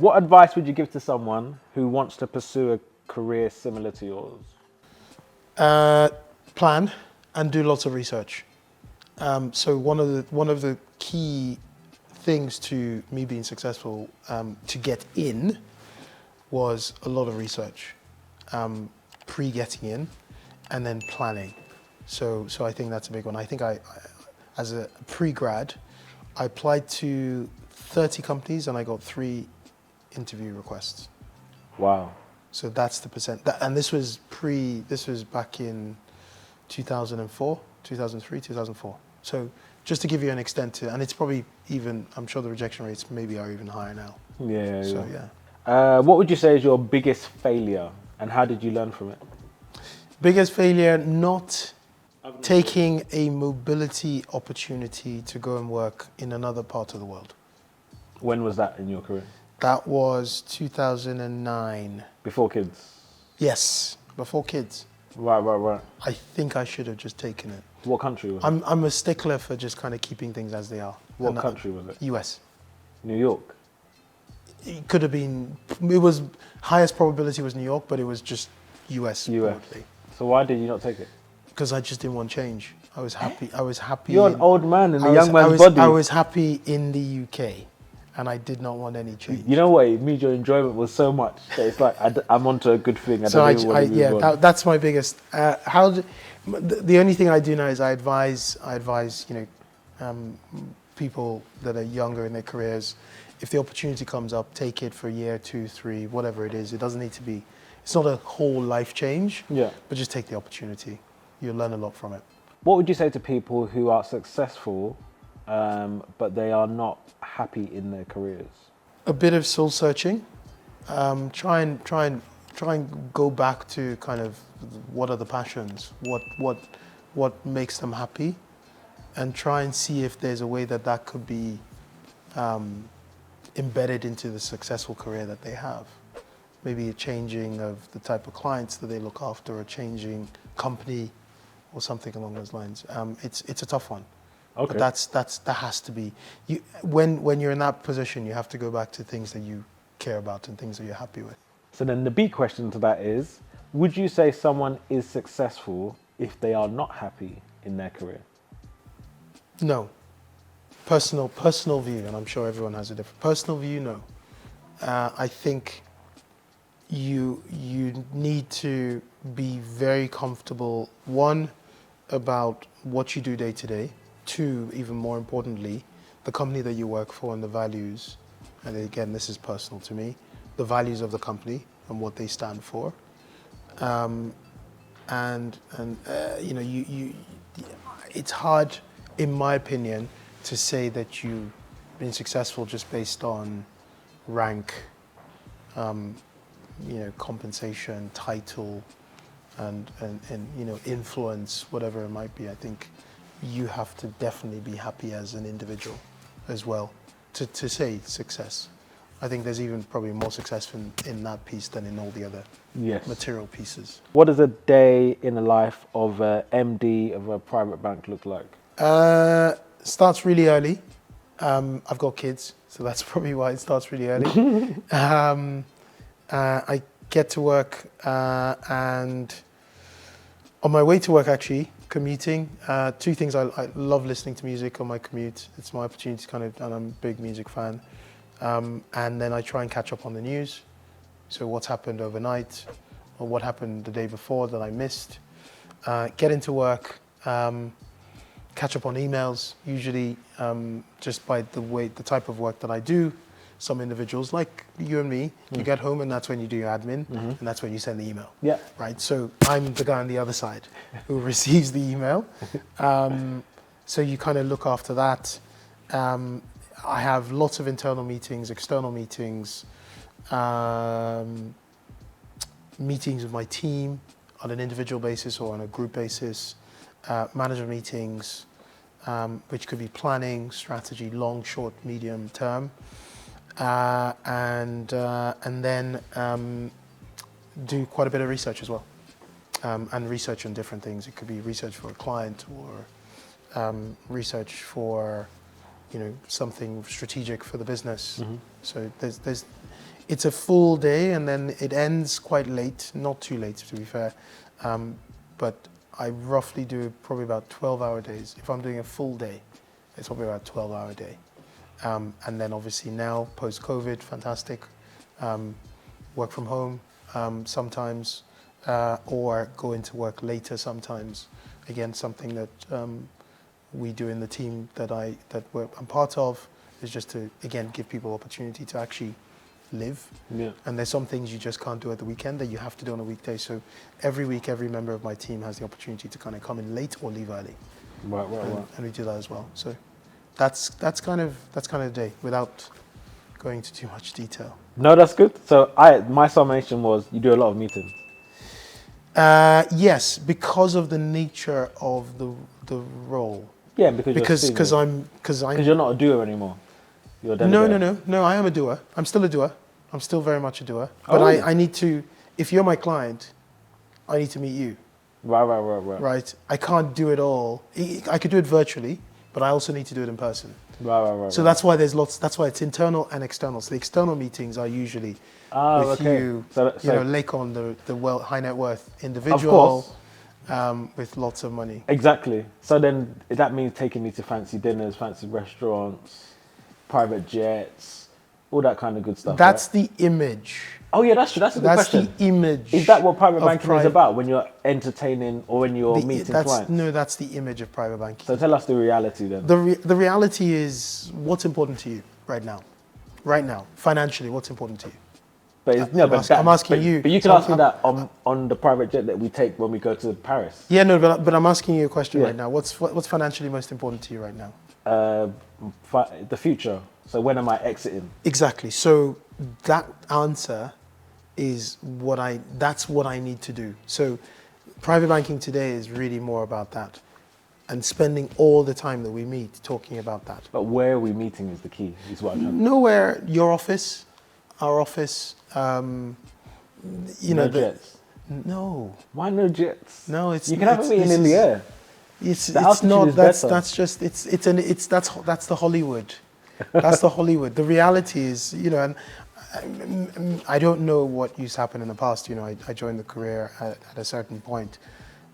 What advice would you give to someone who wants to pursue a career similar to yours? Plan and do lots of research. So one of the key things to me being successful to get in was a lot of research, pre getting in, and then planning. So I think that's a big one. I think I as a pre-grad, I applied to 30 companies and I got 3 interview requests. Wow. So that's the percent. And this was back in 2004, 2003, 2004. So just to give you an extent to, and it's probably even, I'm sure the rejection rates maybe are even higher now. Yeah. So yeah. yeah. What would you say is your biggest failure, and how did you learn from it? Biggest failure, not taking a mobility opportunity to go and work in another part of the world. When was that in your career? That was 2009. Before kids? Yes, before kids. Right. I think I should have just taken it. What country was it? I'm a stickler for just kind of keeping things as they are. What country was it? US. New York? It could have been, it was, highest probability was New York, but it was just US. Probably. So why did you not take it? Because I just didn't want change. I was happy. You're an old man in a young man's body. I was happy in the UK, and I did not want any change. You know what? It means your enjoyment was so much that it's like I'm onto a good thing. That's my biggest. The only thing I do now is I advise people that are younger in their careers. If the opportunity comes up, take it for a year, 2, 3, whatever it is. It doesn't need to be. It's not a whole life change. Yeah. But just take the opportunity. You'll learn a lot from it. What would you say to people who are successful, but they are not happy in their careers? A bit of soul searching. Try and go back to kind of what are the passions, what makes them happy, and try and see if there's a way that could be embedded into the successful career that they have. Maybe a changing of the type of clients that they look after, a changing company, or something along those lines. It's a tough one. Okay. But that has to be. When you're in that position, you have to go back to things that you care about and things that you're happy with. So then the big question to that is, would you say someone is successful if they are not happy in their career? No. Personal view, and I'm sure everyone has a different personal view. No. I think you need to be very comfortable, one, about what you do day to day, two, even more importantly, the company that you work for and the values, and again, this is personal to me, the values of the company and what they stand for. It's hard, in my opinion, to say that you've been successful just based on rank, compensation, title, and influence, whatever it might be. I think you have to definitely be happy as an individual as well to say success. I think there's even probably more success in that piece than in all the other material pieces. What does a day in the life of a MD of a private bank look like? Starts really early. I've got kids, so that's probably why it starts really early. I get to work and on my way to work, actually, commuting, 2 things. I love listening to music on my commute. It's my opportunity to and I'm a big music fan. And then I try and catch up on the news. So what's happened overnight or what happened the day before that I missed. Get into work, catch up on emails, usually just by the type of work that I do. Some individuals, like you and me, you get home and that's when you do your admin, and that's when you send the email. Yeah. Right. So I'm the guy on the other side who receives the email. So you kind of look after that. I have lots of internal meetings, external meetings, meetings with my team on an individual basis or on a group basis, management meetings, which could be planning, strategy, long, short, medium term. And then do quite a bit of research as well, and research on different things. It could be research for a client or research for something strategic for the business. So it's a full day, and then it ends quite late. Not too late, to be fair, but I roughly do probably about 12-hour days. If I'm doing a full day, it's probably about a 12-hour day. And then obviously now, post-COVID, fantastic. Work from home sometimes, or go into work later sometimes. Again, something that we do in the team that I'm part of is just to, again, give people opportunity to actually live. Yeah. And there's some things you just can't do at the weekend that you have to do on a weekday. So every week, every member of my team has the opportunity to kind of come in late or leave early. Right. And we do that as well. So that's kind of the day without going into too much detail. No, that's good. So my summation was you do a lot of meetings. Yes, because of the nature of the role. Yeah, because you're not a doer anymore. You're a delegator. No. I am a doer. I'm still a doer. I'm still very much a doer. But Oh. I need to. If you're my client, I need to meet you. Right. Right. I can't do it all. I could do it virtually, but I also need to do it in person. Right. So that's why there's lots. That's why it's internal and external. So the external meetings are usually with you, Lakon, the high net worth individual, with lots of money. Exactly. So then that means taking you to fancy dinners, fancy restaurants, private jets, all that kind of good stuff. That's right? the image. Oh yeah, that's true. That's a good That's question. the image. Is that what private of banking is about when you're entertaining or when you're meeting clients? No, that's the image of private banking. So tell us the reality then. The reality is what's important to you right now. Right now, financially, what's important to you? But I'm asking you. But you can ask me that on the private jet that we take when we go to Paris. Yeah, no, but I'm asking you a question right now. What's financially most important to you right now? The future. So when am I exiting? Exactly. So that answer is that's what I need to do. So private banking today is really more about that, and spending all the time that we meet talking about that. But where are we meeting is the key, is what I'm trying to Nowhere, your office, our office, No jets. No. Why no jets? No, it's you can have a meeting in the air. It's altitude not is that's better. that's just that's the Hollywood. That's the Hollywood. The reality is, and I don't know what used to happen in the past. I joined the career at a certain point,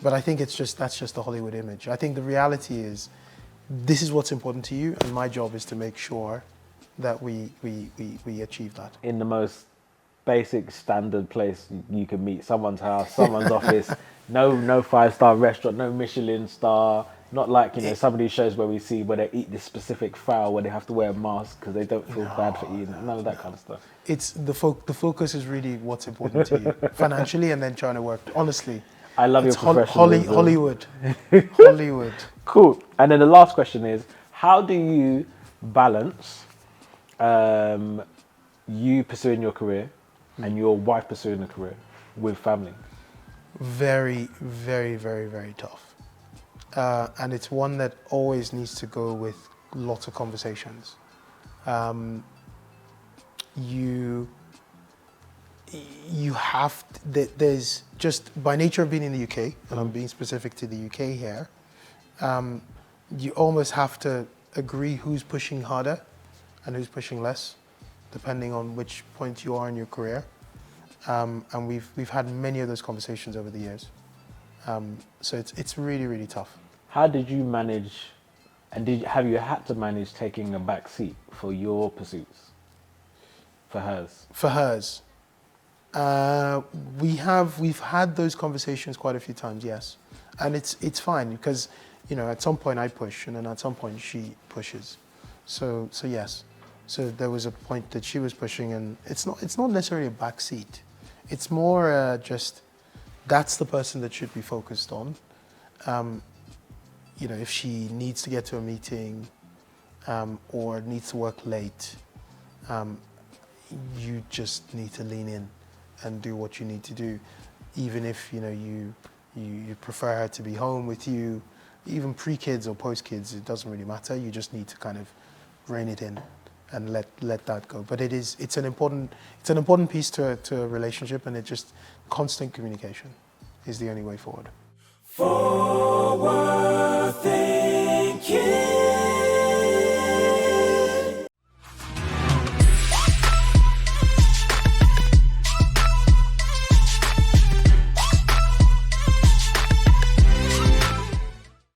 but I think that's just the Hollywood image. I think the reality is, this is what's important to you, and my job is to make sure that we achieve that. In the most basic standard place you can meet, someone's house, someone's office, no 5-star restaurant, no Michelin star, not like some of these shows where we see where they eat this specific fowl where they have to wear a mask because they don't feel bad for eating it. None of that kind of stuff. It's the focus is really what's important to you financially, and then trying to work. Honestly, I love your professionalism. Hollywood. Hollywood. Cool. And then the last question is, how do you balance you pursuing your career and your wife pursuing a career with family? Very, very, very, very tough. And it's one that always needs to go with lots of conversations. You have, there's just, by nature of being in the UK, and I'm being specific to the UK here, you almost have to agree who's pushing harder and who's pushing less, depending on which point you are in your career. And we've had many of those conversations over the years. So it's really, really tough. How did you manage, and have you had to manage taking a back seat for your pursuits, for hers? For hers, we've had those conversations quite a few times, yes, and it's fine because at some point I push and then at some point she pushes, so yes, so there was a point that she was pushing, and it's not necessarily a back seat, it's more just that's the person that should be focused on. If she needs to get to a meeting or needs to work late, you just need to lean in and do what you need to do, even if you prefer her to be home with you, even pre-kids or post-kids, it doesn't really matter. You just need to kind of rein it in and let that go. But it's an important piece to a relationship, and it just constant communication is the only way forward. Forward Think.